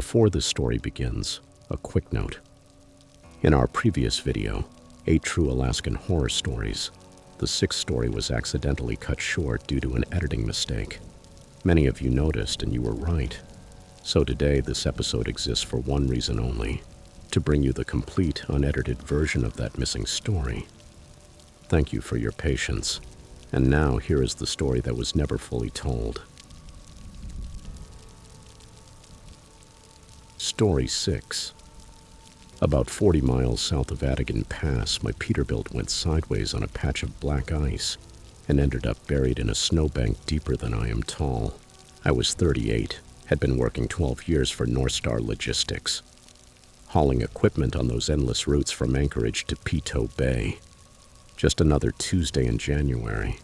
Before this story begins, a quick note. In our previous video, 8 True Alaskan Horror Stories, the 6th story was accidentally cut short due to an editing mistake. Many of you noticed, and you were right. So today, this episode exists for one reason only, to bring you the complete, unedited version of that missing story. Thank you for your patience. And now, here is the story that was never fully told. Story 6. About 40 miles south of Adigan Pass, my Peterbilt went sideways on a patch of black ice and ended up buried in a snowbank deeper than I am tall. I was 38, had been working 12 years for North Star Logistics, hauling equipment on those endless routes from Anchorage to Peto Bay. Just another Tuesday in January,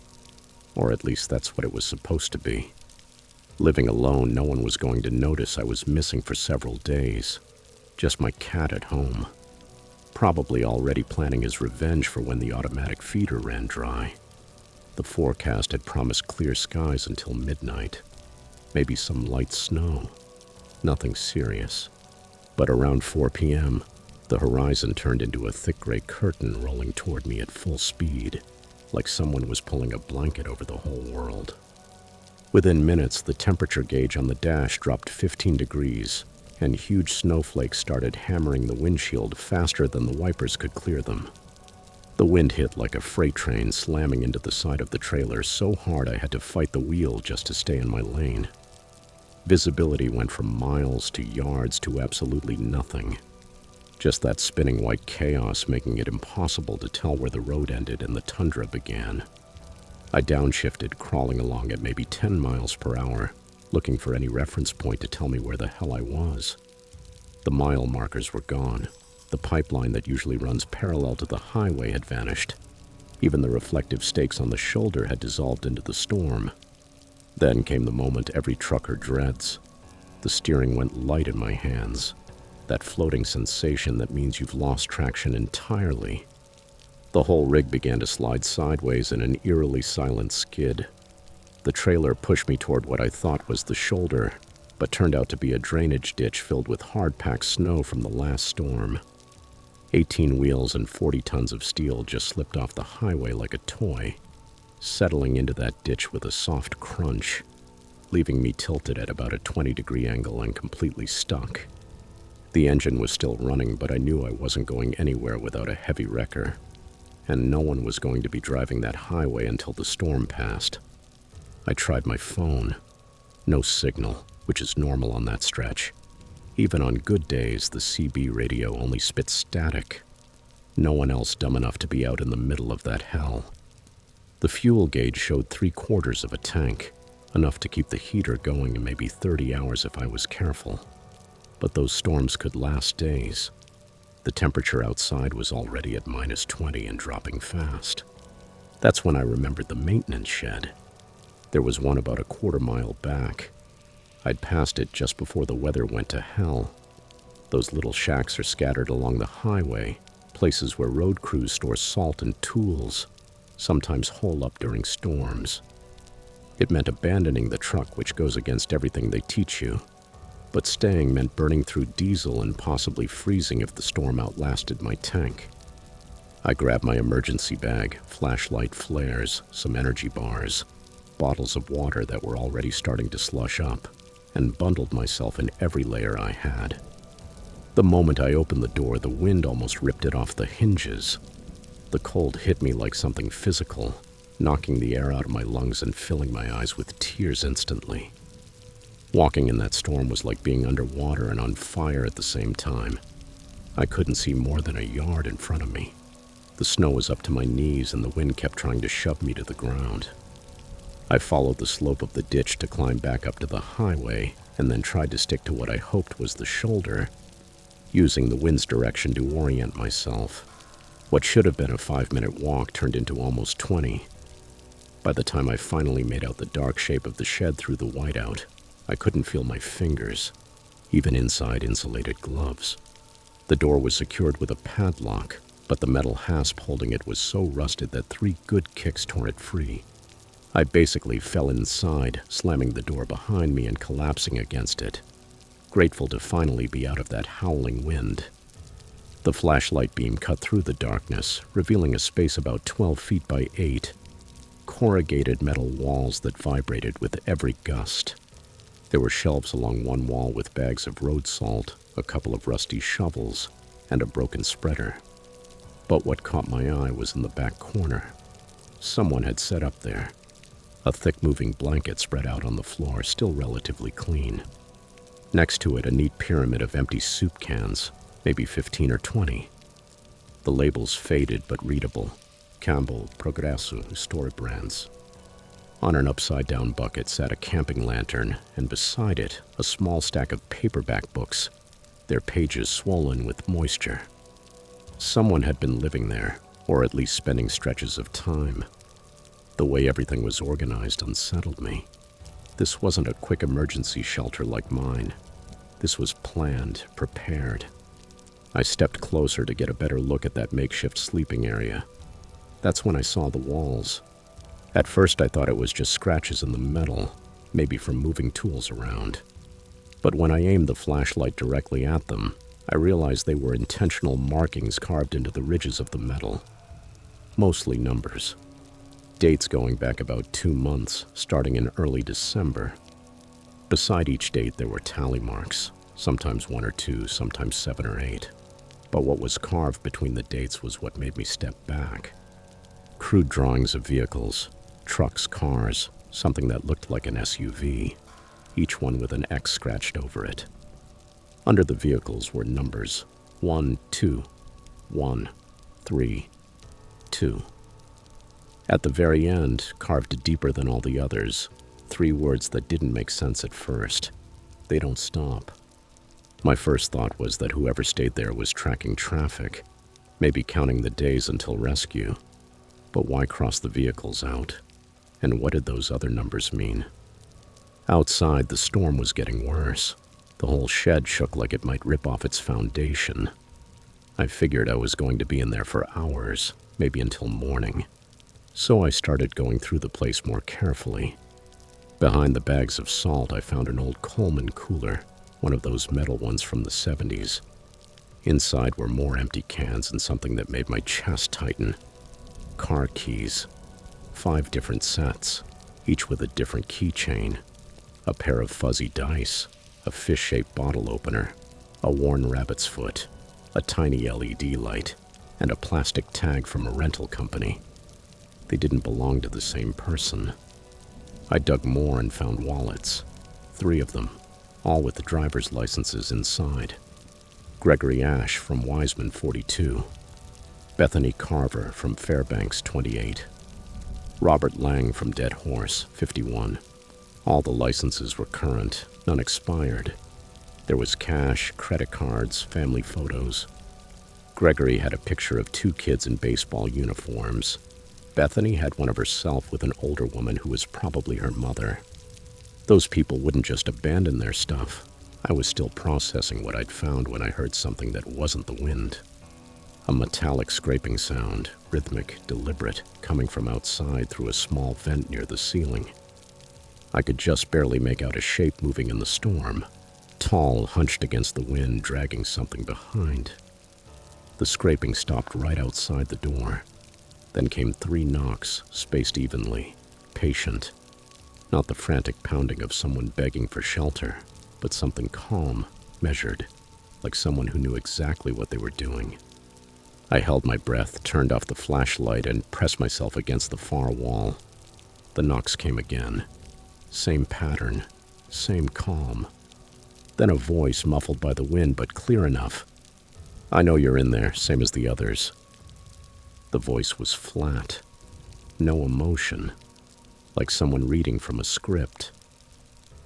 or at least that's what it was supposed to be. Living alone, no one was going to notice I was missing for several days. Just my cat at home, probably already planning his revenge for when the automatic feeder ran dry. The forecast had promised clear skies until midnight. Maybe some light snow. Nothing serious. But around 4 p.m., the horizon turned into a thick gray curtain rolling toward me at full speed, like someone was pulling a blanket over the whole world. Within minutes, the temperature gauge on the dash dropped 15 degrees, and huge snowflakes started hammering the windshield faster than the wipers could clear them. The wind hit like a freight train, slamming into the side of the trailer so hard I had to fight the wheel just to stay in my lane. Visibility went from miles to yards to absolutely nothing. Just that spinning white chaos making it impossible to tell where the road ended and the tundra began. I downshifted, crawling along at maybe 10 miles per hour, looking for any reference point to tell me where the hell I was. The mile markers were gone. The pipeline that usually runs parallel to the highway had vanished. Even the reflective stakes on the shoulder had dissolved into the storm. Then came the moment every trucker dreads. The steering went light in my hands. That floating sensation that means you've lost traction entirely. The whole rig began to slide sideways in an eerily silent skid. The trailer pushed me toward what I thought was the shoulder, but turned out to be a drainage ditch filled with hard-packed snow from the last storm. 18 wheels and 40 tons of steel just slipped off the highway like a toy, settling into that ditch with a soft crunch, leaving me tilted at about a 20-degree angle and completely stuck. The engine was still running, but I knew I wasn't going anywhere without a heavy wrecker, and no one was going to be driving that highway until the storm passed. I tried my phone. No signal, which is normal on that stretch. Even on good days, the CB radio only spit static. No one else dumb enough to be out in the middle of that hell. The fuel gauge showed 3/4 of a tank, enough to keep the heater going in maybe 30 hours if I was careful. But those storms could last days. The temperature outside was already at -20 and dropping fast. That's when I remembered the maintenance shed. There was one about a 1/4 mile back. I'd passed it just before the weather went to hell. Those little shacks are scattered along the highway, places where road crews store salt and tools, sometimes hole up during storms. It meant abandoning the truck, which goes against everything they teach you. But staying meant burning through diesel and possibly freezing if the storm outlasted my tank. I grabbed my emergency bag, flashlight flares, some energy bars, bottles of water that were already starting to slush up, and bundled myself in every layer I had. The moment I opened the door, the wind almost ripped it off the hinges. The cold hit me like something physical, knocking the air out of my lungs and filling my eyes with tears instantly. Walking in that storm was like being underwater and on fire at the same time. I couldn't see more than a yard in front of me. The snow was up to my knees and the wind kept trying to shove me to the ground. I followed the slope of the ditch to climb back up to the highway and then tried to stick to what I hoped was the shoulder, using the wind's direction to orient myself. What should have been a 5-minute walk turned into almost 20. By the time I finally made out the dark shape of the shed through the whiteout, I couldn't feel my fingers, even inside insulated gloves. The door was secured with a padlock, but the metal hasp holding it was so rusted that 3 good kicks tore it free. I basically fell inside, slamming the door behind me and collapsing against it. grateful to finally be out of that howling wind. The flashlight beam cut through the darkness, revealing a space about 12 feet by 8, corrugated metal walls that vibrated with every gust. There were shelves along one wall with bags of road salt, a couple of rusty shovels, and a broken spreader. But what caught my eye was in the back corner. Someone had set up there. A thick moving blanket spread out on the floor, still relatively clean. Next to it, a neat pyramid of empty soup cans, maybe 15 or 20. The labels faded but readable. Campbell, Progresso, store brands. On an upside-down bucket sat a camping lantern, and beside it, a small stack of paperback books, their pages swollen with moisture. Someone had been living there, or at least spending stretches of time. The way everything was organized unsettled me. This wasn't a quick emergency shelter like mine. This was planned, prepared. I stepped closer to get a better look at that makeshift sleeping area. That's when I saw the walls. At first I thought it was just scratches in the metal, maybe from moving tools around. But when I aimed the flashlight directly at them, I realized they were intentional markings carved into the ridges of the metal. Mostly numbers. Dates going back about 2 months, starting in early December. Beside each date there were tally marks, sometimes 1 or 2, sometimes 7 or 8. But what was carved between the dates was what made me step back. Crude drawings of vehicles, trucks, cars, something that looked like an SUV, each one with an X scratched over it. Under the vehicles were numbers 1, 2, 1, 3, 2. At the very end, carved deeper than all the others, 3 words that didn't make sense at first. They don't stop. My first thought was that whoever stayed there was tracking traffic, maybe counting the days until rescue. But why cross the vehicles out? And what did those other numbers mean? Outside, the storm was getting worse. The whole shed shook like it might rip off its foundation. I figured I was going to be in there for hours, maybe until morning. So I started going through the place more carefully. Behind the bags of salt, I found an old Coleman cooler, one of those metal ones from the 70s. Inside were more empty cans and something that made my chest tighten. Car keys. 5 different sets, each with a different keychain. A pair of fuzzy dice, a fish-shaped bottle opener, a worn rabbit's foot, a tiny LED light, and a plastic tag from a rental company. They didn't belong to the same person. I dug more and found wallets. 3 of them, all with the driver's licenses inside. Gregory Ash from Wiseman, 42. Bethany Carver from Fairbanks, 28. Robert Lang from Dead Horse, 51. All the licenses were current, none expired. There was cash, credit cards, family photos. Gregory had a picture of 2 kids in baseball uniforms. Bethany had one of herself with an older woman who was probably her mother. Those people wouldn't just abandon their stuff. I was still processing what I'd found when I heard something that wasn't the wind. A metallic scraping sound, rhythmic, deliberate, coming from outside through a small vent near the ceiling. I could just barely make out a shape moving in the storm, tall, hunched against the wind, dragging something behind. The scraping stopped right outside the door. Then came 3 knocks, spaced evenly, patient. Not the frantic pounding of someone begging for shelter, but something calm, measured, like someone who knew exactly what they were doing. I held my breath, turned off the flashlight, and pressed myself against the far wall. The knocks came again. Same pattern, same calm. Then a voice muffled by the wind, but clear enough. "I know you're in there, same as the others." The voice was flat. No emotion. Like someone reading from a script.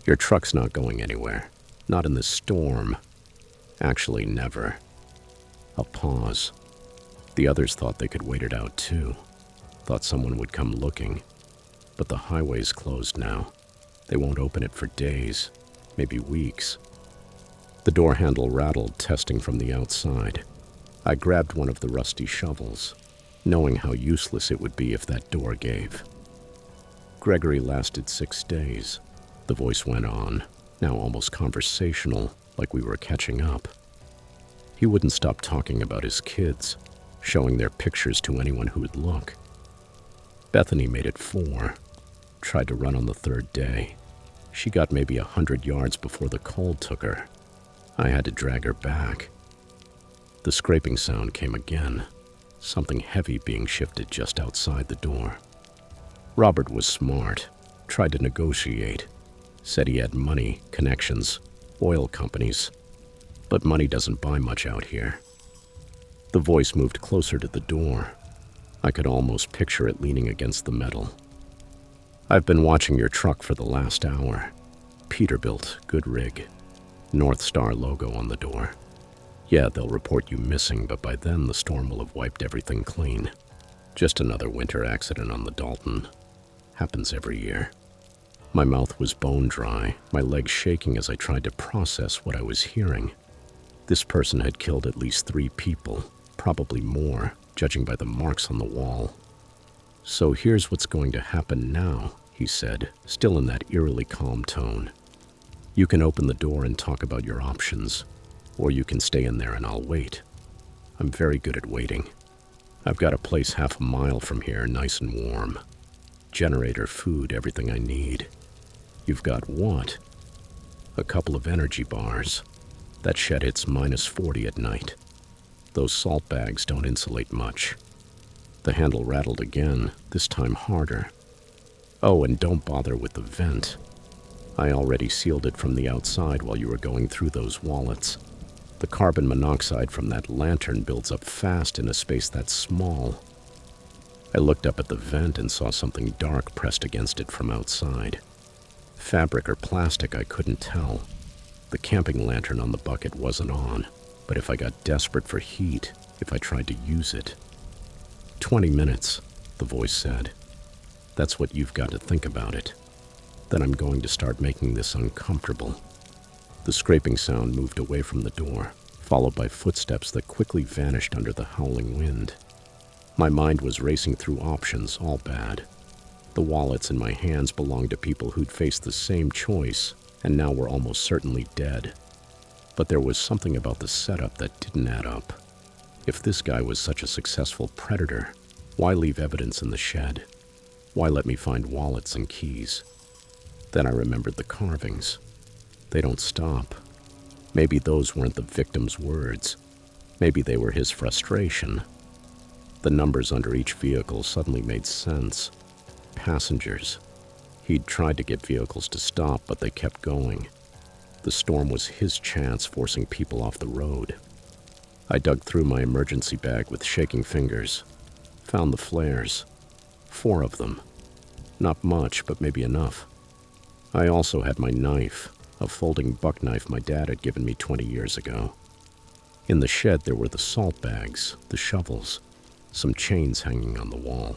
"Your truck's not going anywhere. Not in this storm. Actually, never." A pause. The others thought they could wait it out too. Thought someone would come looking. But the highway's closed now. They won't open it for days, maybe weeks. The door handle rattled, testing from the outside. I grabbed one of the rusty shovels, knowing how useless it would be if that door gave. "Gregory lasted 6 days. The voice went on, now almost conversational, like we were catching up. He wouldn't stop talking about his kids, showing their pictures to anyone who would look. Bethany made it 4, tried to run on the 3rd day. She got maybe 100 yards before the cold took her. I had to drag her back. The scraping sound came again, something heavy being shifted just outside the door. Robert was smart, tried to negotiate, said he had money, connections, oil companies, but money doesn't buy much out here. The voice moved closer to the door. I could almost picture it leaning against the metal. "I've been watching your truck for the last hour. Peterbilt, good rig. North Star logo on the door. Yeah, they'll report you missing, but by then the storm will have wiped everything clean. Just another winter accident on the Dalton. Happens every year." My mouth was bone dry, my legs shaking as I tried to process what I was hearing. This person had killed at least 3 people, probably more, judging by the marks on the wall. "So here's what's going to happen now," he said, still in that eerily calm tone. "You can open the door and talk about your options, or you can stay in there and I'll wait. I'm very good at waiting. I've got a place half a mile from here, nice and warm. Generator, food, everything I need. You've got what? A couple of energy bars. That shed hits -40 at night. Those salt bags don't insulate much." The handle rattled again, this time harder. "Oh, and don't bother with the vent. I already sealed it from the outside while you were going through those wallets. The carbon monoxide from that lantern builds up fast in a space that small." I looked up at the vent and saw something dark pressed against it from outside. Fabric or plastic, I couldn't tell. The camping lantern on the bucket wasn't on, but if I got desperate for heat, if I tried to use it. 20 minutes, the voice said. "That's what you've got to think about it. Then I'm going to start making this uncomfortable." The scraping sound moved away from the door, followed by footsteps that quickly vanished under the howling wind. My mind was racing through options, all bad. The wallets in my hands belonged to people who'd faced the same choice and now were almost certainly dead. But there was something about the setup that didn't add up. If this guy was such a successful predator, why leave evidence in the shed? Why let me find wallets and keys? Then I remembered the carvings. They don't stop. Maybe those weren't the victim's words. Maybe they were his frustration. The numbers under each vehicle suddenly made sense. Passengers. He'd tried to get vehicles to stop, but they kept going. The storm was his chance, forcing people off the road. I dug through my emergency bag with shaking fingers. Found the flares. 4 of them. Not much, but maybe enough. I also had my knife, a folding buck knife my dad had given me 20 years ago. In the shed there were the salt bags, the shovels, some chains hanging on the wall.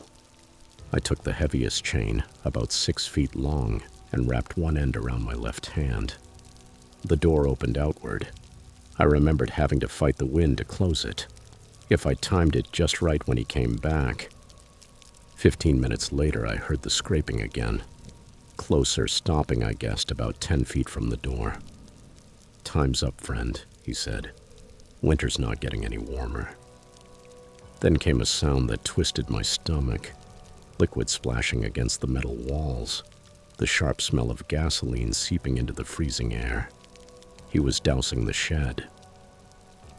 I took the heaviest chain, about 6 feet long, and wrapped one end around my left hand. The door opened outward. I remembered having to fight the wind to close it. If I timed it just right when he came back. 15 minutes later, I heard the scraping again. Closer, stopping, I guessed, about 10 feet from the door. "Time's up, friend," he said. "Winter's not getting any warmer." Then came a sound that twisted my stomach. Liquid splashing against the metal walls. The sharp smell of gasoline seeping into the freezing air. He was dousing the shed.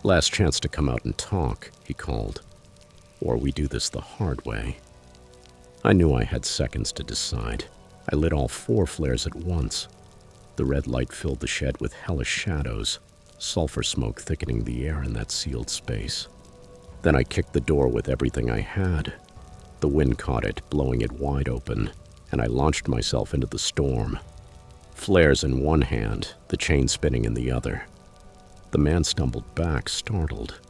"Last chance to come out and talk," he called. "Or we do this the hard way." I knew I had seconds to decide. I lit all 4 flares at once. The red light filled the shed with hellish shadows, sulfur smoke thickening the air in that sealed space. Then I kicked the door with everything I had. The wind caught it, blowing it wide open, and I launched myself into the storm. Flares in one hand, the chain spinning in the other. The man stumbled back, startled.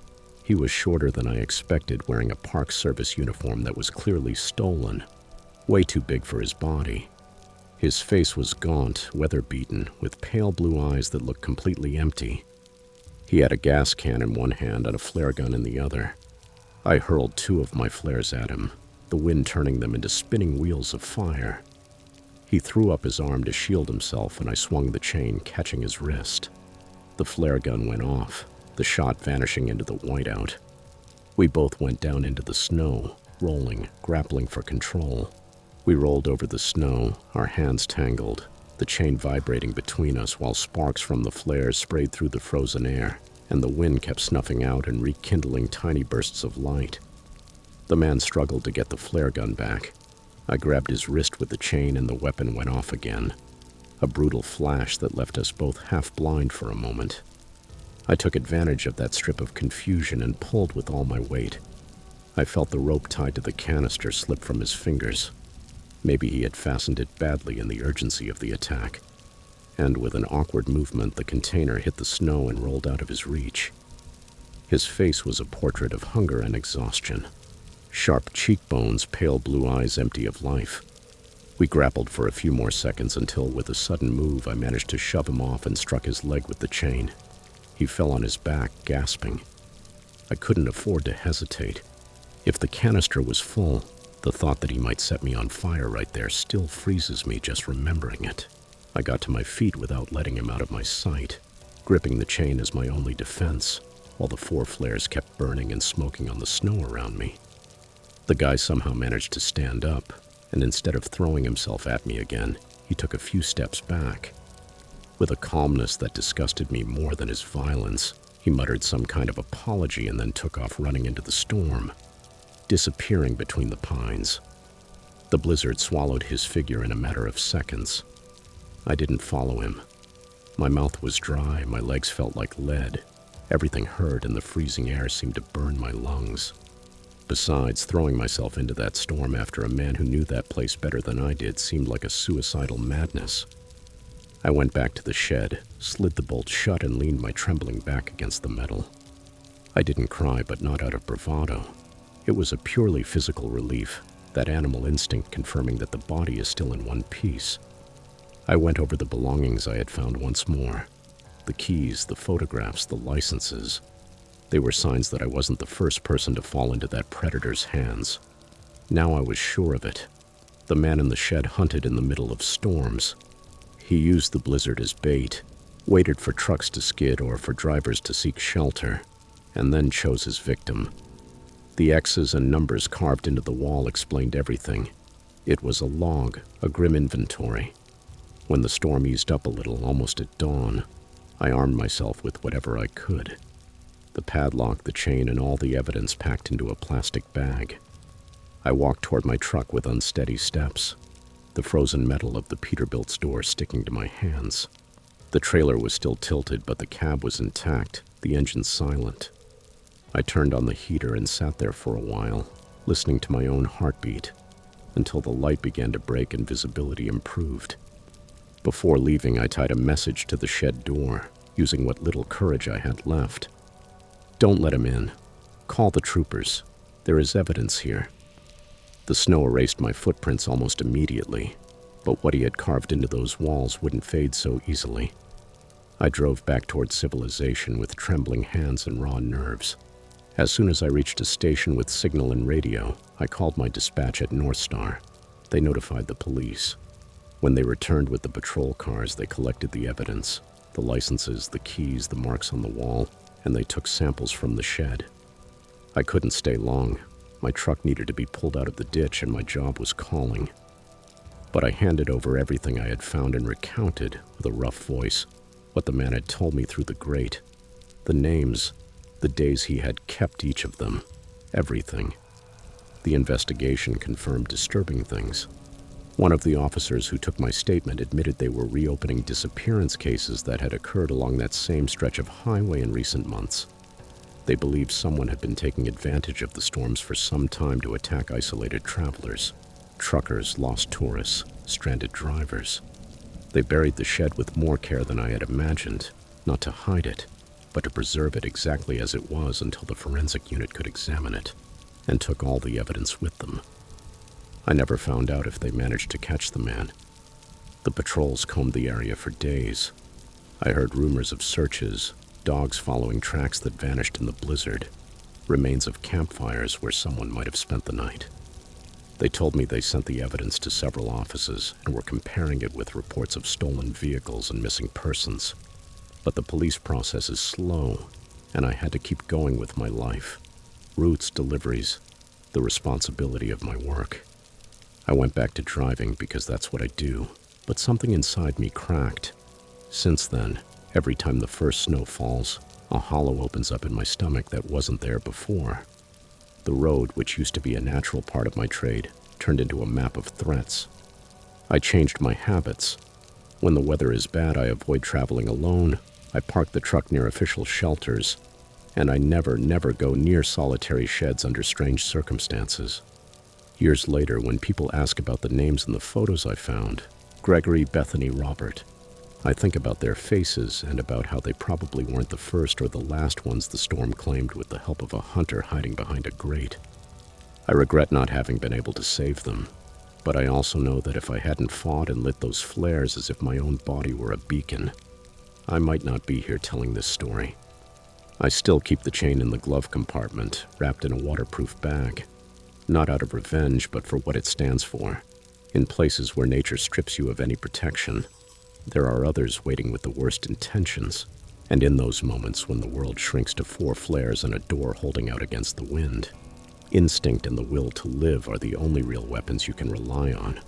He was shorter than I expected, wearing a Park Service uniform that was clearly stolen, way too big for his body. His face was gaunt, weather-beaten, with pale blue eyes that looked completely empty. He had a gas can in one hand and a flare gun in the other. I hurled 2 of my flares at him, the wind turning them into spinning wheels of fire. He threw up his arm to shield himself, and I swung the chain, catching his wrist. The flare gun went off, the shot vanishing into the whiteout. We both went down into the snow, rolling, grappling for control. We rolled over the snow, our hands tangled, the chain vibrating between us while sparks from the flares sprayed through the frozen air, and the wind kept snuffing out and rekindling tiny bursts of light. The man struggled to get the flare gun back. I grabbed his wrist with the chain and the weapon went off again. A brutal flash that left us both half blind for a moment. I took advantage of that strip of confusion and pulled with all my weight. I felt the rope tied to the canister slip from his fingers. Maybe he had fastened it badly in the urgency of the attack. And with an awkward movement, the container hit the snow and rolled out of his reach. His face was a portrait of hunger and exhaustion. Sharp cheekbones, pale blue eyes empty of life. We grappled for a few more seconds until, with a sudden move, I managed to shove him off and struck his leg with the chain. He fell on his back, gasping. I couldn't afford to hesitate. If the canister was full, the thought that he might set me on fire right there still freezes me just remembering it. I got to my feet without letting him out of my sight, gripping the chain as my only defense, while the 4 flares kept burning and smoking on the snow around me. The guy somehow managed to stand up, and instead of throwing himself at me again, he took a few steps back. With a calmness that disgusted me more than his violence, he muttered some kind of apology and then took off running into the storm, disappearing between the pines. The blizzard swallowed his figure in a matter of seconds. I didn't follow him. My mouth was dry, my legs felt like lead. Everything hurt and the freezing air seemed to burn my lungs. Besides, throwing myself into that storm after a man who knew that place better than I did seemed like a suicidal madness. I went back to the shed, slid the bolt shut, and leaned my trembling back against the metal. I didn't cry, but not out of bravado. It was a purely physical relief, that animal instinct confirming that the body is still in one piece. I went over the belongings I had found once more. The keys, the photographs, the licenses. They were signs that I wasn't the first person to fall into that predator's hands. Now I was sure of it. The man in the shed hunted in the middle of storms. He used the blizzard as bait, waited for trucks to skid or for drivers to seek shelter, and then chose his victim. The X's and numbers carved into the wall explained everything. It was a log, a grim inventory. When the storm eased up a little, almost at dawn, I armed myself with whatever I could. The padlock, the chain, and all the evidence packed into a plastic bag. I walked toward my truck with unsteady steps, the frozen metal of the Peterbilt's door sticking to my hands. The trailer was still tilted, but the cab was intact, the engine silent. I turned on the heater and sat there for a while, listening to my own heartbeat, until the light began to break and visibility improved. Before leaving, I tied a message to the shed door, using what little courage I had left. Don't let him in. Call the troopers. There is evidence here. The snow erased my footprints almost immediately, but what he had carved into those walls wouldn't fade so easily. I drove back toward civilization with trembling hands and raw nerves. As soon as I reached a station with signal and radio, I called my dispatch at North Star. They notified the police. When they returned with the patrol cars, they collected the evidence, the licenses, the keys, the marks on the wall, and they took samples from the shed. I couldn't stay long. My truck needed to be pulled out of the ditch and my job was calling. But I handed over everything I had found and recounted, with a rough voice, what the man had told me through the grate. The names, the days he had kept each of them, everything. The investigation confirmed disturbing things. One of the officers who took my statement admitted they were reopening disappearance cases that had occurred along that same stretch of highway in recent months. They believed someone had been taking advantage of the storms for some time to attack isolated travelers, truckers, lost tourists, stranded drivers. They buried the shed with more care than I had imagined, not to hide it, but to preserve it exactly as it was until the forensic unit could examine it, and took all the evidence with them. I never found out if they managed to catch the man. The patrols combed the area for days. I heard rumors of searches, dogs following tracks that vanished in the blizzard, remains of campfires where someone might have spent the night. They told me they sent the evidence to several offices and were comparing it with reports of stolen vehicles and missing persons. But the police process is slow, and I had to keep going with my life. Routes, deliveries, the responsibility of my work. I went back to driving because that's what I do, but something inside me cracked. Since then, every time the first snow falls, a hollow opens up in my stomach that wasn't there before. The road, which used to be a natural part of my trade, turned into a map of threats. I changed my habits. When the weather is bad, I avoid traveling alone. I park the truck near official shelters, and I never go near solitary sheds under strange circumstances. Years later, when people ask about the names in the photos I found, Gregory, Bethany, Robert, I think about their faces and about how they probably weren't the first or the last ones the storm claimed with the help of a hunter hiding behind a grate. I regret not having been able to save them, but I also know that if I hadn't fought and lit those flares as if my own body were a beacon, I might not be here telling this story. I still keep the chain in the glove compartment, wrapped in a waterproof bag, not out of revenge, but for what it stands for. In places where nature strips you of any protection, there are others waiting with the worst intentions. And in those moments when the world shrinks to 4 flares and a door holding out against the wind, instinct and the will to live are the only real weapons you can rely on.